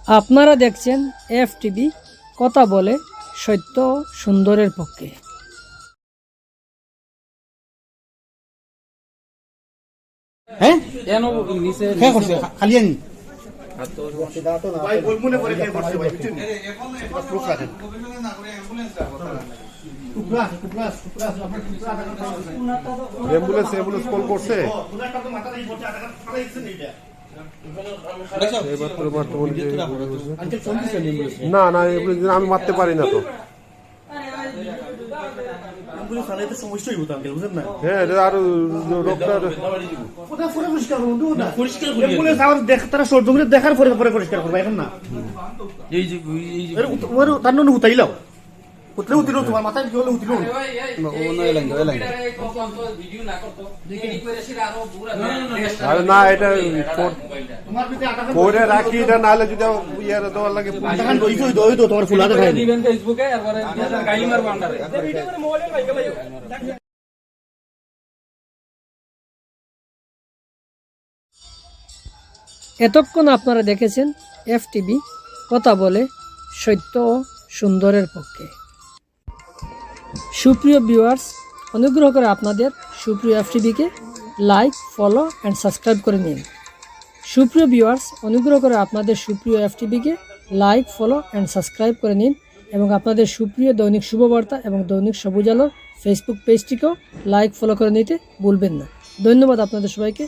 আপনারা দেখছেন এফটিভি, কথা বলে সত্য ও সুন্দরের পক্ষে। হ্যাঁ হ্যাঁ করছে খালি আনি অ্যাম্বুলেন্স কল করছে। না না আমি মারতে পারি না তো। হ্যাঁ আর দেখার পরে পরে পরিষ্কার করবো এখন না তার জন্য উঠাইলাও উঠলে উঠিল তোমার মাথায় কি হলে উঠিল না এটা পরে রাখি এটা নাহলে যদি ইয়ার দেওয়ার লাগে তোমার ফুলা দেখাই এতক্ষণ আপনারা দেখেছেন এফটিভি, কথা বলে সত্য ও সুন্দরের পক্ষে। সুপ্রিয় ভিউয়ার্স, অনুগ্রহ করে আপনাদের সুপ্রিয় এফটিভিকে লাইক, ফলো অ্যান্ড সাবস্ক্রাইব করে নিন। সুপ্রিয় ভিউয়ার্স, অনুগ্রহ করে আপনাদের সুপ্রিয় এফটিভিকে লাইক, ফলো অ্যান্ড সাবস্ক্রাইব করে নিন এবং আপনাদের সুপ্রিয় দৈনিক শুভবার্তা এবং দৈনিক সবুজ আলোর ফেসবুক পেজটিকেও লাইক, ফলো করে নিতে ভুলবেন না। ধন্যবাদ আপনাদের সবাইকে।